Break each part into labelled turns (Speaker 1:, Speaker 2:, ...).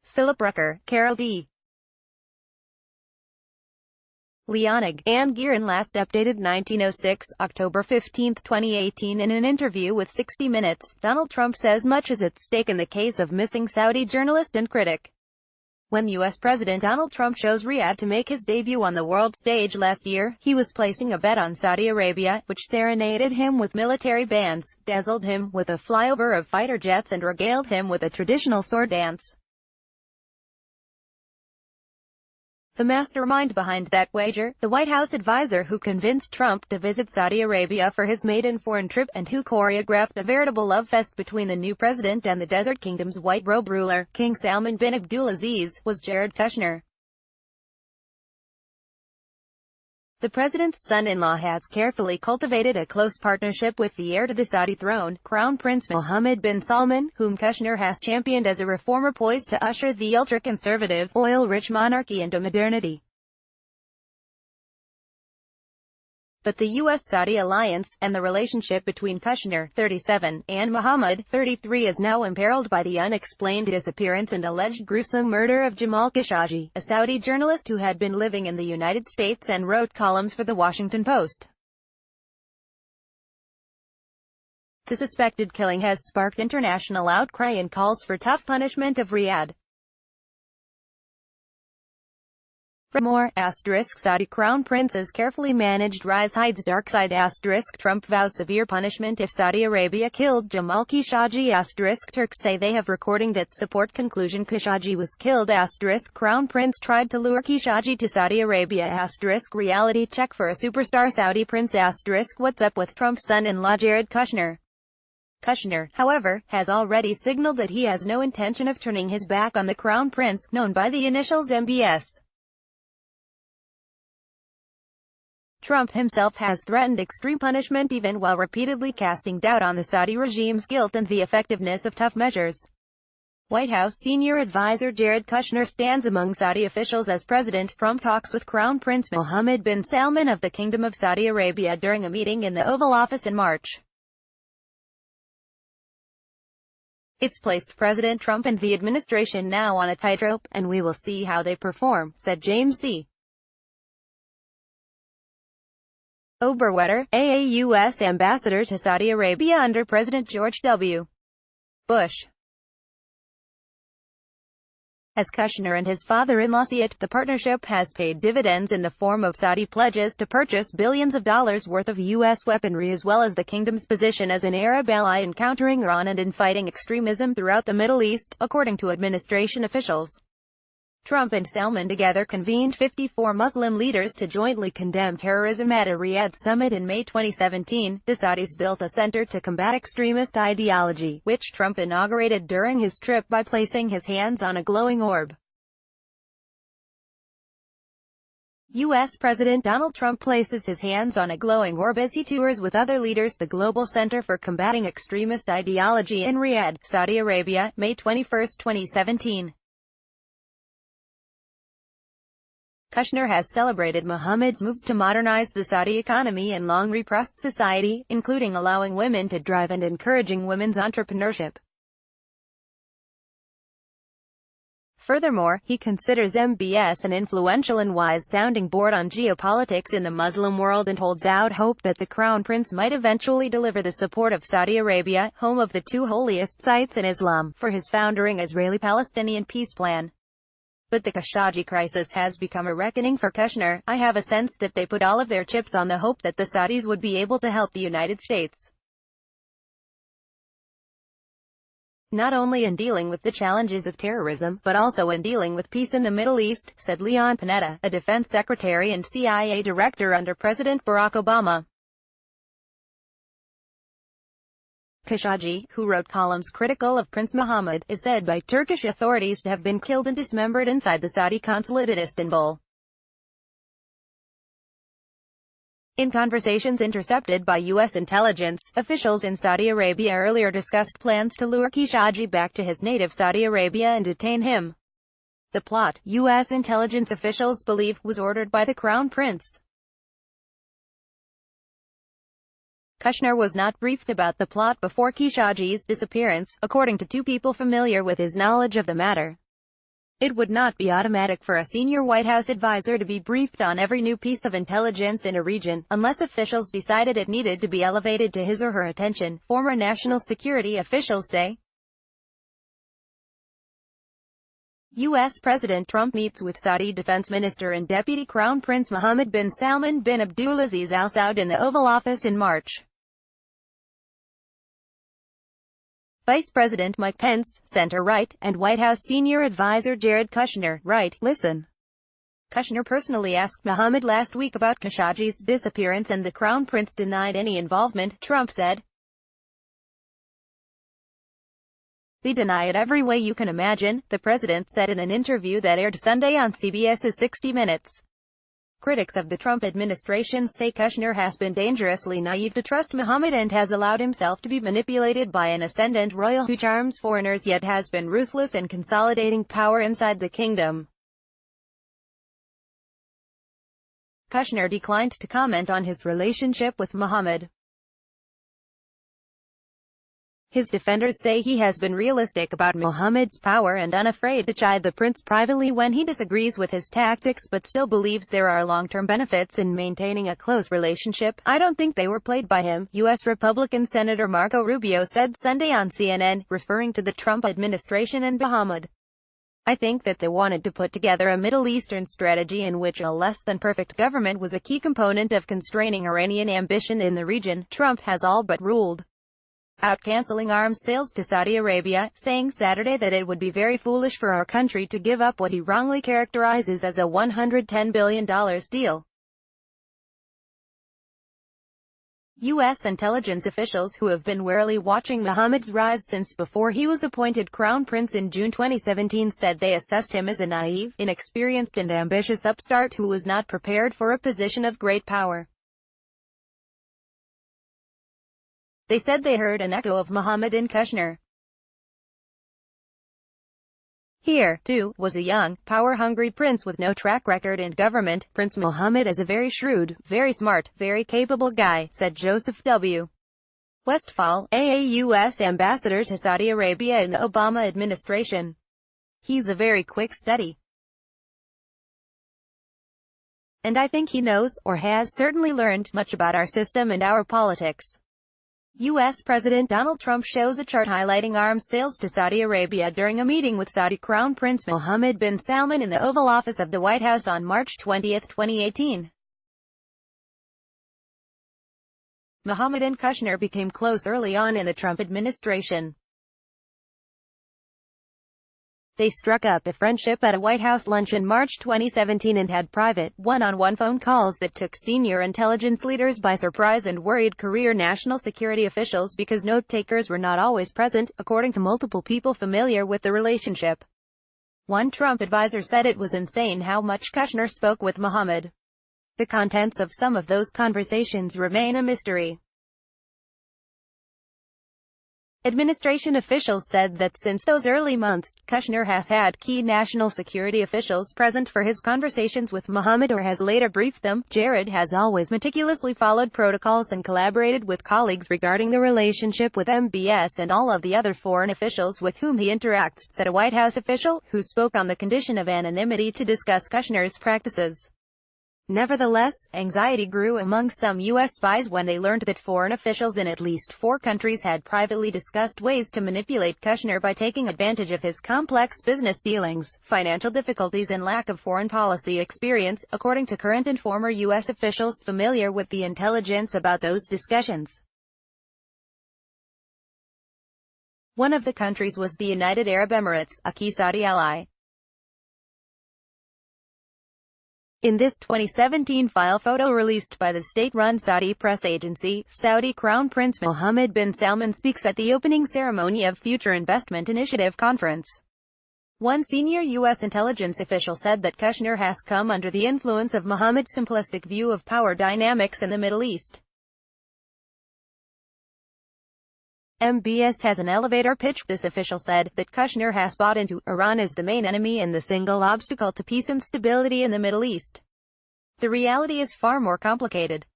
Speaker 1: Philip Rucker, Carol D. LEONNIG, and GEARAN Last updated 1906, October 15, 2018. In an interview with 60 Minutes, Donald Trump says much is at stake in the case of missing Saudi journalist and critic. When U.S. President Donald Trump chose Riyadh to make his debut on the world stage last year, he was placing a bet on Saudi Arabia, which serenaded him with military bands, dazzled him with a flyover of fighter jets and regaled him with a traditional sword dance. The mastermind behind that wager, the White House advisor who convinced Trump to visit Saudi Arabia for his maiden foreign trip and who choreographed a veritable love fest between the new president and the Desert Kingdom's white robe ruler, King Salman bin Abdulaziz, was Jared Kushner. The president's son-in-law has carefully cultivated a close partnership with the heir to the Saudi throne, Crown Prince Mohammed bin Salman, whom Kushner has championed as a reformer poised to usher the ultra-conservative, oil-rich monarchy into modernity. But the U.S.-Saudi alliance, and the relationship between Kushner, 37, and Mohammed, 33, is now imperiled by the unexplained disappearance and alleged gruesome murder of Jamal Khashoggi, a Saudi journalist who had been living in the United States and wrote columns for The Washington Post. The suspected killing has sparked international outcry and calls for tough punishment of Riyadh. More, Saudi Crown Prince's carefully managed rise hides dark side. Trump vows severe punishment if Saudi Arabia killed Jamal Khashoggi. Turks say they have recording that support conclusion Khashoggi was killed. Crown Prince tried to lure Khashoggi to Saudi Arabia. Reality check for a superstar Saudi prince. What's up with Trump's son-in-law Jared Kushner? Kushner, however, has already signaled that he has no intention of turning his back on the Crown Prince, known by the initials MBS. Trump himself has threatened extreme punishment even while repeatedly casting doubt on the Saudi regime's guilt and the effectiveness of tough measures. White House senior advisor Jared Kushner stands among Saudi officials as President Trump talks with Crown Prince Mohammed bin Salman of the Kingdom of Saudi Arabia during a meeting in the Oval Office in March. It's placed President Trump and the administration now on a tightrope, and we will see how they perform, said James C. Oberwetter, U.S. ambassador to Saudi Arabia under President George W. Bush. As Kushner and his father-in-law see it, the partnership has paid dividends in the form of Saudi pledges to purchase billions of dollars worth of U.S. weaponry as well as the kingdom's position as an Arab ally in countering Iran and in fighting extremism throughout the Middle East, according to administration officials. Trump and Salman together convened 54 Muslim leaders to jointly condemn terrorism at a Riyadh summit in May 2017. The Saudis built a center to combat extremist ideology, which Trump inaugurated during his trip by placing his hands on a glowing orb. U.S. President Donald Trump places his hands on a glowing orb as he tours with other leaders the Global Center for Combating Extremist Ideology in Riyadh, Saudi Arabia, May 21, 2017. Kushner has celebrated Mohammed's moves to modernize the Saudi economy and long-repressed society, including allowing women to drive and encouraging women's entrepreneurship. Furthermore, he considers MBS an influential and wise sounding board on geopolitics in the Muslim world and holds out hope that the Crown Prince might eventually deliver the support of Saudi Arabia, home of the two holiest sites in Islam, for his foundering Israeli-Palestinian peace plan. But the Khashoggi crisis has become a reckoning for Kushner. I have a sense that they put all of their chips on the hope that the Saudis would be able to help the United States. Not only in dealing with the challenges of terrorism, but also in dealing with peace in the Middle East, said Leon Panetta, a defense secretary and CIA director under President Barack Obama. Khashoggi, who wrote columns critical of Prince Mohammed, is said by Turkish authorities to have been killed and dismembered inside the Saudi consulate in Istanbul. In conversations intercepted by U.S. intelligence, officials in Saudi Arabia earlier discussed plans to lure Khashoggi back to his native Saudi Arabia and detain him. The plot, U.S. intelligence officials believe, was ordered by the Crown Prince. Kushner was not briefed about the plot before Khashoggi's disappearance, according to two people familiar with his knowledge of the matter. It would not be automatic for a senior White House advisor to be briefed on every new piece of intelligence in a region, unless officials decided it needed to be elevated to his or her attention, former national security officials say. U.S. President Trump meets with Saudi Defense Minister and Deputy Crown Prince Mohammed bin Salman bin Abdulaziz Al Saud in the Oval Office in March. Vice President Mike Pence, center-right, and White House senior advisor Jared Kushner, right, listen. Kushner personally asked Mohammed last week about Khashoggi's disappearance and the Crown Prince denied any involvement, Trump said. They deny it every way you can imagine, the president said in an interview that aired Sunday on CBS's 60 Minutes. Critics of the Trump administration say Kushner has been dangerously naive to trust Mohammed and has allowed himself to be manipulated by an ascendant royal who charms foreigners yet has been ruthless in consolidating power inside the kingdom. Kushner declined to comment on his relationship with Mohammed. His defenders say he has been realistic about Mohammed's power and unafraid to chide the prince privately when he disagrees with his tactics but still believes there are long-term benefits in maintaining a close relationship. I don't think they were played by him, U.S. Republican Senator Marco Rubio said Sunday on CNN, referring to the Trump administration and Mohammed. I think that they wanted to put together a Middle Eastern strategy in which a less-than-perfect government was a key component of constraining Iranian ambition in the region. Trump has all but ruled out canceling arms sales to Saudi Arabia, saying Saturday that it would be very foolish for our country to give up what he wrongly characterizes as a $110 billion deal. U.S. intelligence officials who have been warily watching Mohammed's rise since before he was appointed crown prince in June 2017 said they assessed him as a naive, inexperienced and ambitious upstart who was not prepared for a position of great power. They said they heard an echo of Mohammed in Kushner. Here, too, was a young, power-hungry prince with no track record in government. Prince Mohammed is a very shrewd, very smart, very capable guy, said Joseph W. Westphal, AAUS ambassador to Saudi Arabia in the Obama administration. He's a very quick study. And I think he knows, or has certainly learned, much about our system and our politics. U.S. President Donald Trump shows a chart highlighting arms sales to Saudi Arabia during a meeting with Saudi Crown Prince Mohammed bin Salman in the Oval Office of the White House on March 20, 2018. Mohammed and Kushner became close early on in the Trump administration. They struck up a friendship at a White House lunch in March 2017 and had private, one-on-one phone calls that took senior intelligence leaders by surprise and worried career national security officials because note-takers were not always present, according to multiple people familiar with the relationship. One Trump advisor said it was insane how much Kushner spoke with Mohammed. The contents of some of those conversations remain a mystery. Administration officials said that since those early months, Kushner has had key national security officials present for his conversations with Mohammed or has later briefed them. Jared has always meticulously followed protocols and collaborated with colleagues regarding the relationship with MBS and all of the other foreign officials with whom he interacts, said a White House official, who spoke on the condition of anonymity to discuss Kushner's practices. Nevertheless, anxiety grew among some U.S. spies when they learned that foreign officials in at least 4 countries had privately discussed ways to manipulate Kushner by taking advantage of his complex business dealings, financial difficulties and lack of foreign policy experience, according to current and former U.S. officials familiar with the intelligence about those discussions. One of the countries was the United Arab Emirates, a key Saudi ally. In this 2017 file photo released by the state-run Saudi press agency, Saudi Crown Prince Mohammed bin Salman speaks at the opening ceremony of Future Investment Initiative Conference. One senior U.S. intelligence official said that Kushner has come under the influence of Mohammed's simplistic view of power dynamics in the Middle East. MBS has an elevator pitch, this official said, that Kushner has bought into. Iran is the main enemy and the single obstacle to peace and stability in the Middle East. The reality is far more complicated.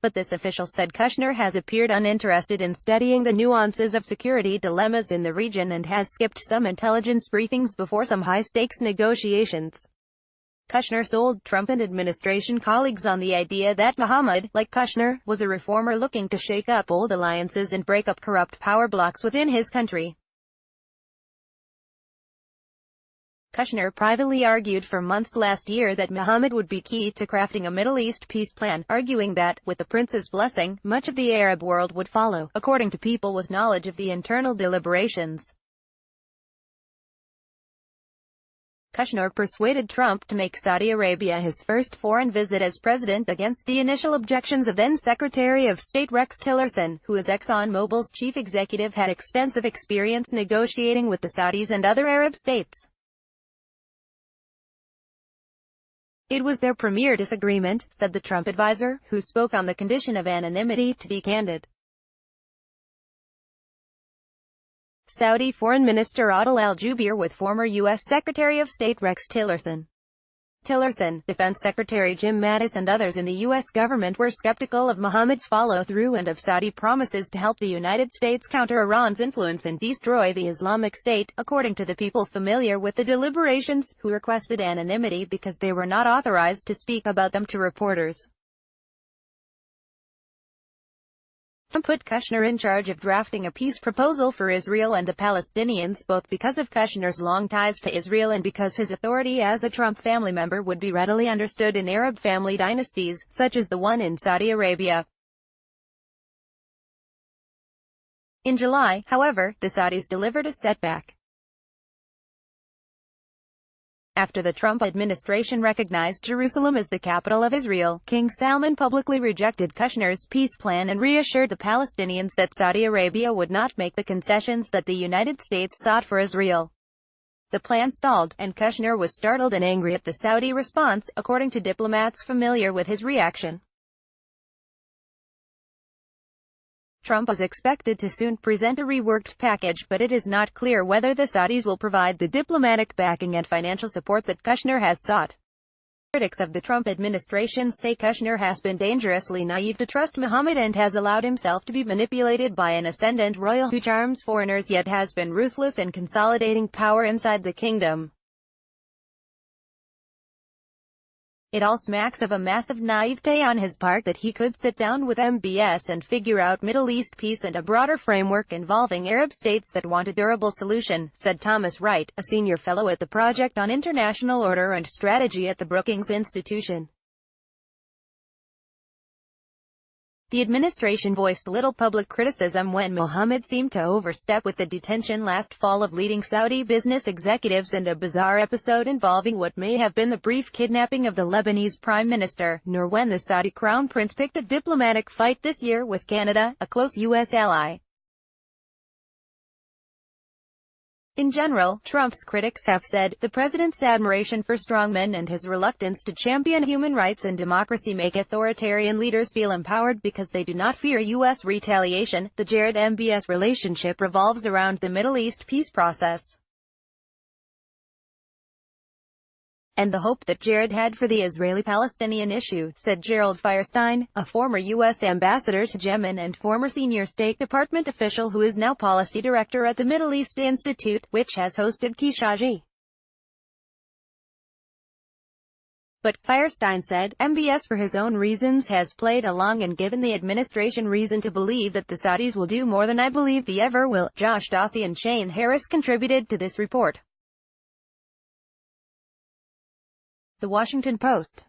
Speaker 1: But this official said Kushner has appeared uninterested in studying the nuances of security dilemmas in the region and has skipped some intelligence briefings before some high-stakes negotiations. Kushner sold Trump administration colleagues on the idea that Mohammed, like Kushner, was a reformer looking to shake up old alliances and break up corrupt power blocs within his country. Kushner privately argued for months last year that Mohammed would be key to crafting a Middle East peace plan, arguing that, with the prince's blessing, much of the Arab world would follow, according to people with knowledge of the internal deliberations. Kushner persuaded Trump to make Saudi Arabia his first foreign visit as president against the initial objections of then-Secretary of State Rex Tillerson, who as ExxonMobil's chief executive had extensive experience negotiating with the Saudis and other Arab states. It was their premier disagreement, said the Trump advisor, who spoke on the condition of anonymity, to be candid. Saudi Foreign Minister Adel al-Jubeir with former U.S. Secretary of State Rex Tillerson. Tillerson, Defense Secretary Jim Mattis and others in the U.S. government were skeptical of Mohammed's follow-through and of Saudi promises to help the United States counter Iran's influence and destroy the Islamic State, according to the people familiar with the deliberations, who requested anonymity because they were not authorized to speak about them to reporters. Trump put Kushner in charge of drafting a peace proposal for Israel and the Palestinians, both because of Kushner's long ties to Israel and because his authority as a Trump family member would be readily understood in Arab family dynasties, such as the one in Saudi Arabia. In July, however, the Saudis delivered a setback. After the Trump administration recognized Jerusalem as the capital of Israel, King Salman publicly rejected Kushner's peace plan and reassured the Palestinians that Saudi Arabia would not make the concessions that the United States sought for Israel. The plan stalled, and Kushner was startled and angry at the Saudi response, according to diplomats familiar with his reaction. Trump is expected to soon present a reworked package, but it is not clear whether the Saudis will provide the diplomatic backing and financial support that Kushner has sought. Critics of the Trump administration say Kushner has been dangerously naive to trust Mohammed and has allowed himself to be manipulated by an ascendant royal who charms foreigners yet has been ruthless in consolidating power inside the kingdom. It all smacks of a massive naivete on his part that he could sit down with MBS and figure out Middle East peace and a broader framework involving Arab states that want a durable solution, said Thomas Wright, a senior fellow at the Project on International Order and Strategy at the Brookings Institution. The administration voiced little public criticism when Mohammed seemed to overstep with the detention last fall of leading Saudi business executives and a bizarre episode involving what may have been the brief kidnapping of the Lebanese prime minister, nor when the Saudi crown prince picked a diplomatic fight this year with Canada, a close U.S. ally. In general, Trump's critics have said, the president's admiration for strongmen and his reluctance to champion human rights and democracy make authoritarian leaders feel empowered because they do not fear U.S. retaliation. The Jared-MBS relationship revolves around the Middle East peace process and the hope that Jared had for the Israeli-Palestinian issue, said Gerald Firestein, a former U.S. ambassador to Yemen and former senior State Department official who is now policy director at the Middle East Institute, which has hosted Khashoggi. But, Firestein said, MBS for his own reasons has played along and given the administration reason to believe that the Saudis will do more than I believe they ever will. Josh Dawsey and Shane Harris contributed to this report. The Washington Post.